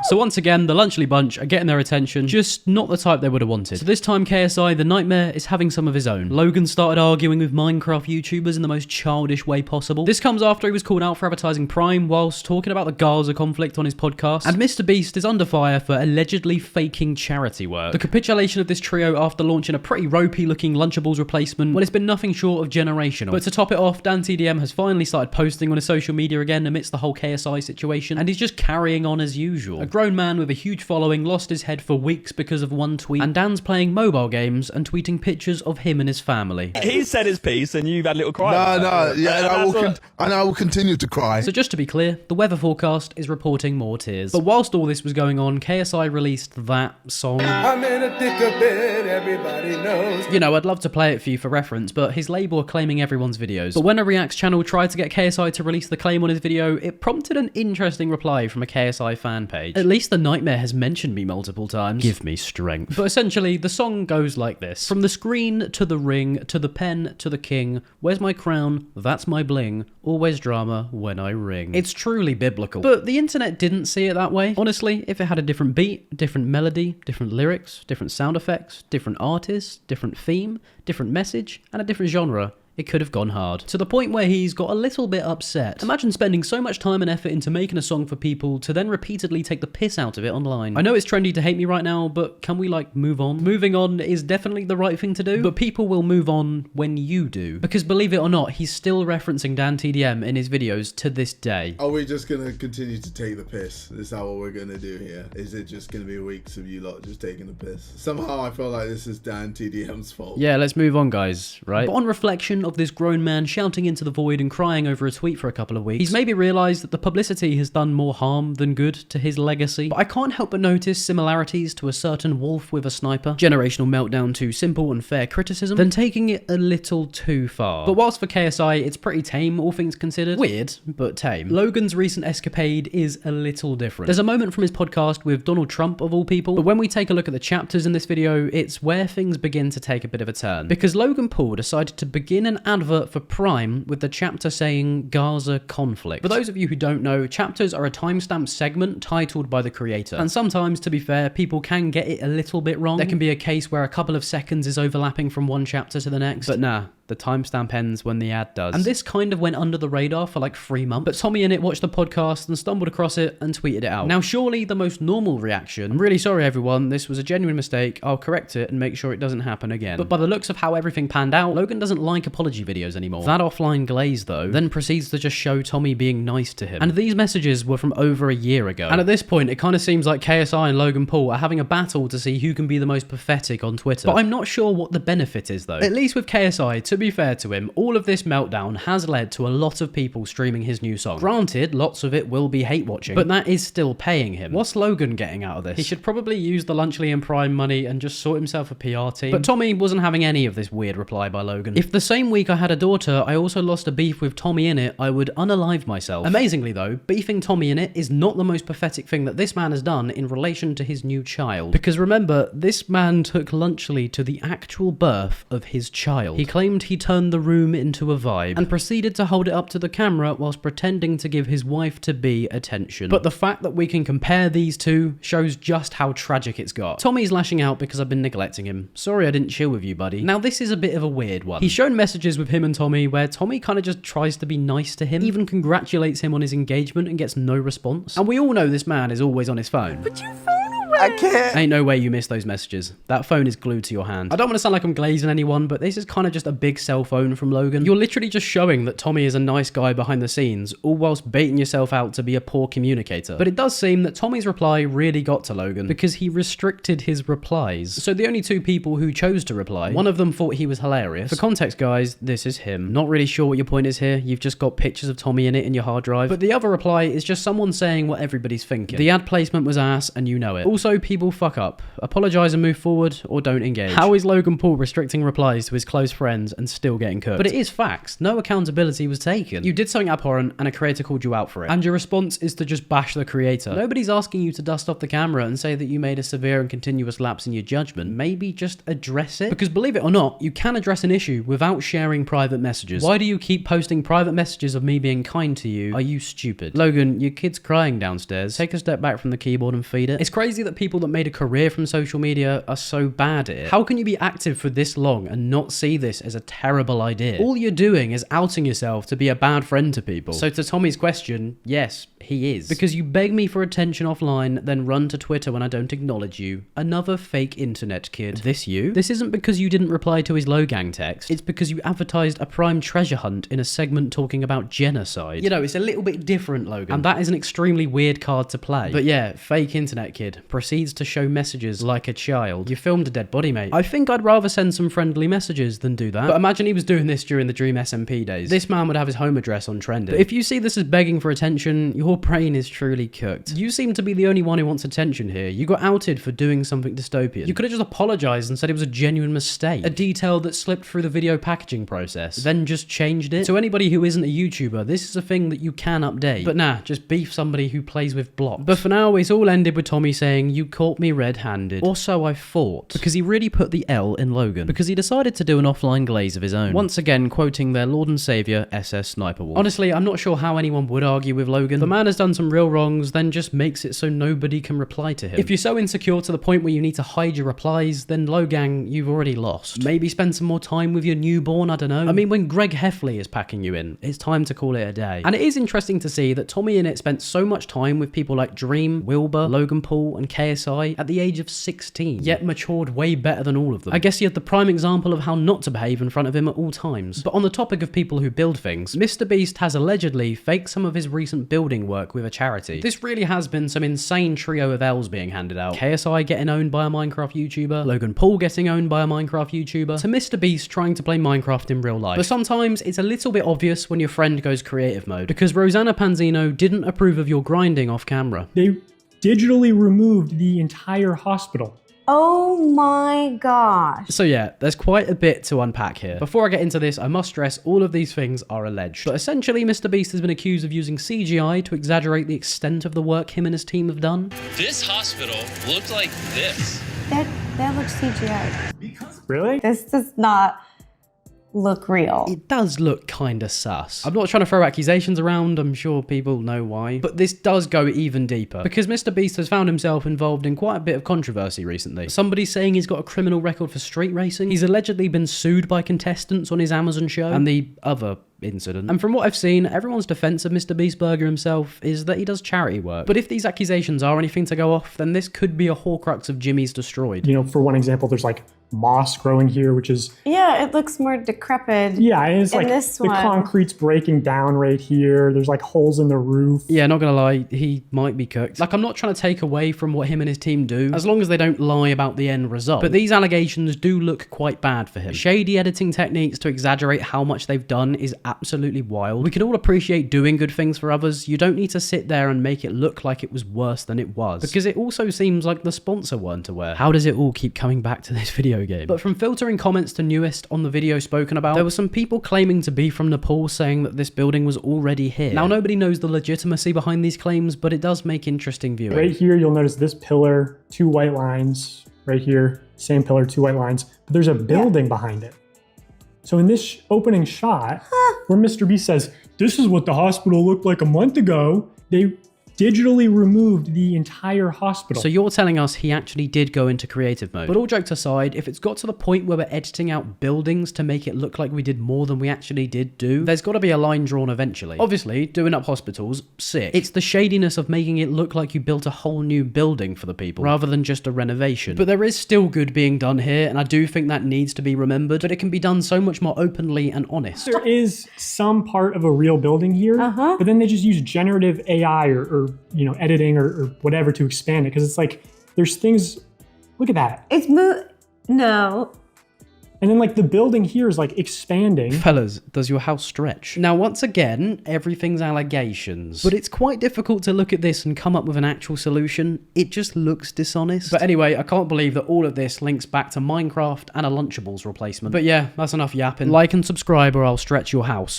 So once again, the Lunchley bunch are getting their attention, just not the type they would have wanted. So this time KSI, the nightmare, is having some of his own. Logan started arguing with Minecraft YouTubers in the most childish way possible. This comes after he was called out for advertising Prime whilst talking about the Gaza conflict on his podcast. And Mr. Beast is under fire for allegedly faking charity work. The capitulation of this trio after launching a pretty ropey looking Lunchables replacement, well, it's been nothing short of generational. But to top it off, Dan TDM has finally started posting on his social media again amidst the whole KSI situation, and he's just carrying on as usual. A grown man with a huge following lost his head for weeks because of one tweet, and Dan's playing mobile games and tweeting pictures of him and his family. He said his piece and you've had a little cry. And I will continue to cry. So just to be clear, the weather forecast is reporting more tears. But whilst all this was going on, KSI released that song. I'm in a thick of bed, everybody knows. You know, I'd love to play it for you for reference, but his label are claiming everyone's videos. But when a Reacts channel tried to get KSI to release the claim on his video, it prompted an interesting reply from a KSI fan page. At least the nightmare has mentioned me multiple times. Give me strength. But essentially, the song goes like this. From the screen to the ring, to the pen, to the king, where's my crown? That's my bling. Always drama when I ring. It's truly biblical. But the internet didn't see it that way. Honestly, if it had a different beat, different melody, different lyrics, different sound effects, different artists, different theme, different message, and a different genre, it could have gone hard. To the point where he's got a little bit upset. Imagine spending so much time and effort into making a song for people to then repeatedly take the piss out of it online. I know it's trendy to hate me right now, but can we move on? Moving on is definitely the right thing to do, but people will move on when you do. Because believe it or not, he's still referencing Dan TDM in his videos to this day. Are we just going to continue to take the piss? Is that what we're going to do here? Is it just going to be weeks of you lot just taking the piss? Somehow I feel like this is Dan TDM's fault. Yeah, let's move on, guys, right? But on reflection of this grown man shouting into the void and crying over a tweet for a couple of weeks, he's maybe realised that the publicity has done more harm than good to his legacy. But I can't help but notice similarities to a certain wolf with a sniper, generational meltdown to simple and fair criticism, then taking it a little too far. But whilst for KSI, it's pretty tame, all things considered. Weird, but tame. Logan's recent escapade is a little different. There's a moment from his podcast with Donald Trump, of all people, but when we take a look at the chapters in this video, it's where things begin to take a bit of a turn. Because Logan Paul decided to begin an advert for Prime with the chapter saying Gaza conflict. For those of you who don't know, chapters are a timestamp segment titled by the creator. And sometimes, to be fair, people can get it a little bit wrong. There can be a case where a couple of seconds is overlapping from one chapter to the next. But nah, the timestamp ends when the ad does. And this kind of went under the radar for like 3 months. But tommyinnit watched the podcast and stumbled across it and tweeted it out. Now, surely the most normal reaction, I'm really sorry everyone, this was a genuine mistake, I'll correct it and make sure it doesn't happen again. But by the looks of how everything panned out, Logan doesn't like apology videos anymore. That offline glaze, though, then proceeds to just show Tommy being nice to him. And these messages were from over a year ago. And at this point, it kind of seems like KSI and Logan Paul are having a battle to see who can be the most pathetic on Twitter. But I'm not sure what the benefit is, though. At least with KSI, to be fair to him, all of this meltdown has led to a lot of people streaming his new song. Granted, lots of it will be hate watching, but that is still paying him. What's Logan getting out of this? He should probably use the Lunchley and Prime money and just sort himself a PR team. But Tommy wasn't having any of this weird reply by Logan. If the same week I had a daughter, I also lost a beef with tommyinnit, I would unalive myself. Amazingly though, beefing tommyinnit is not the most pathetic thing that this man has done in relation to his new child. Because remember, this man took Lunchley to the actual birth of his child. He claimed he turned the room into a vibe and proceeded to hold it up to the camera whilst pretending to give his wife-to-be attention. But the fact that we can compare these two shows just how tragic it's got. Tommy's lashing out because I've been neglecting him. Sorry I didn't chill with you, buddy. Now this is a bit of a weird one. He's shown messages with him and Tommy where Tommy kind of just tries to be nice to him, even congratulates him on his engagement and gets no response. And we all know this man is always on his phone. Put your phone away. I can't. Ain't no way you missed those messages. That phone is glued to your hand. I don't want to sound like I'm glazing anyone, but this is kind of just a big cell phone from Logan. You're literally just showing that Tommy is a nice guy behind the scenes, all whilst baiting yourself out to be a poor communicator. But it does seem that Tommy's reply really got to Logan because he restricted his replies. So the only two people who chose to reply, one of them thought he was hilarious. For context, guys, this is him. Not really sure what your point is here. You've just got pictures of tommyinnit in your hard drive. But the other reply is just someone saying what everybody's thinking. The ad placement was ass and you know it. Also, Also, people fuck up. Apologize and move forward, or don't engage. How is Logan Paul restricting replies to his close friends and still getting cooked? But it is facts. No accountability was taken. You did something abhorrent and a creator called you out for it. And your response is to just bash the creator. Nobody's asking you to dust off the camera and say that you made a severe and continuous lapse in your judgment. Maybe just address it. Because believe it or not, you can address an issue without sharing private messages. Why do you keep posting private messages of me being kind to you? Are you stupid? Logan, your kid's crying downstairs. Take a step back from the keyboard and feed it. It's crazy that people that made a career from social media are so bad at it. How can you be active for this long and not see this as a terrible idea? All you're doing is outing yourself to be a bad friend to people. So to Tommy's question, yes, he is. Because you beg me for attention offline, then run to Twitter when I don't acknowledge you. Another fake internet kid. This you? This isn't because you didn't reply to his Logang text. It's because you advertised a prime treasure hunt in a segment talking about genocide. You know, it's a little bit different, Logan. And that is an extremely weird card to play. But yeah, fake internet kid proceeds to show messages like a child. You filmed a dead body, mate. I think I'd rather send some friendly messages than do that. But imagine he was doing this during the Dream SMP days. This man would have his home address on trending. But if you see this as begging for attention, your brain is truly cooked. You seem to be the only one who wants attention here. You got outed for doing something dystopian. You could have just apologized and said it was a genuine mistake. A detail that slipped through the video packaging process. Then just changed it. To anybody who isn't a YouTuber, this is a thing that you can update. But nah, just beef somebody who plays with blocks. But for now, it's all ended with Tommy saying, "You caught me red-handed." Or so I thought. Because he really put the L in Logan. Because he decided to do an offline glaze of his own. Once again, quoting their Lord and Savior, SS Sniper Wolf. Honestly, I'm not sure how anyone would argue with Logan. The man has done some real wrongs, then just makes it so nobody can reply to him. If you're so insecure to the point where you need to hide your replies, then Logang, you've already lost. Maybe spend some more time with your newborn, I don't know. I mean, when Greg Heffley is packing you in, it's time to call it a day. And it is interesting to see that tommyinnit spent so much time with people like Dream, Wilbur, Logan Paul, and KSI at the age of 16, yet matured way better than all of them. I guess he had the prime example of how not to behave in front of him at all times. But on the topic of people who build things, MrBeast has allegedly faked some of his recent building work with a charity. This really has been some insane trio of L's being handed out. KSI getting owned by a Minecraft YouTuber, Logan Paul getting owned by a Minecraft YouTuber, to MrBeast trying to play Minecraft in real life. But sometimes it's a little bit obvious when your friend goes creative mode, because Rosanna Panzino didn't approve of your grinding off camera. They digitally removed the entire hospital. Oh my gosh. So yeah, there's quite a bit to unpack here. Before I get into this, I must stress all of these things are alleged. But essentially, MrBeast has been accused of using CGI to exaggerate the extent of the work him and his team have done. This hospital looked like this. That looks CGI. Really? This does not look real. It does look kinda sus. I'm not trying to throw accusations around, I'm sure people know why, but this does go even deeper, because MrBeast has found himself involved in quite a bit of controversy recently. Somebody saying he's got a criminal record for street racing. He's allegedly been sued by contestants on his Amazon show, and the other incident. And from what I've seen, everyone's defense of MrBeast Burger himself is that he does charity work. But if these accusations are anything to go off, then this could be a Horcrux of Jimmy's destroyed. You know, for one example, there's like moss growing here, which is... Yeah, it looks more decrepit. Yeah, and it's like this the one. concrete's breaking down right here. There's like holes in the roof. Yeah, not gonna lie, he might be cooked. Like, I'm not trying to take away from what him and his team do, as long as they don't lie about the end result. But these allegations do look quite bad for him. Shady editing techniques to exaggerate how much they've done is absolutely wild. We can all appreciate doing good things for others. You don't need to sit there and make it look like it was worse than it was. Because it also seems like the sponsor weren't aware. How does it all keep coming back to this video game? But from filtering comments to newest on the video spoken about, there were some people claiming to be from Nepal saying that this building was already here. Now, nobody knows the legitimacy behind these claims, but it does make interesting viewing. Right here, you'll notice this pillar, 2 white lines. Right here, same pillar, 2 white lines. But there's a building behind it. So in this opening shot, where MrBeast says, "This is what the hospital looked like a month ago," they digitally removed the entire hospital. So you're telling us he actually did go into creative mode. But all jokes aside, if it's got to the point where we're editing out buildings to make it look like we did more than we actually did do, there's got to be a line drawn eventually. Obviously, doing up hospitals, sick. It's the shadiness of making it look like you built a whole new building for the people, rather than just a renovation. But there is still good being done here, and I do think that needs to be remembered, but it can be done so much more openly and honest. There is some part of a real building here, but then they just use generative AI or you know, editing or whatever to expand it, because it's like there's things. Look at that. It's no. And then like the building here is like expanding. Fellas, does your house stretch? Now, once again, everything's allegations. But it's quite difficult to look at this and come up with an actual solution. It just looks dishonest. But anyway, I can't believe that all of this links back to Minecraft and a Lunchables replacement. But yeah, that's enough yapping. Like and subscribe or I'll stretch your house.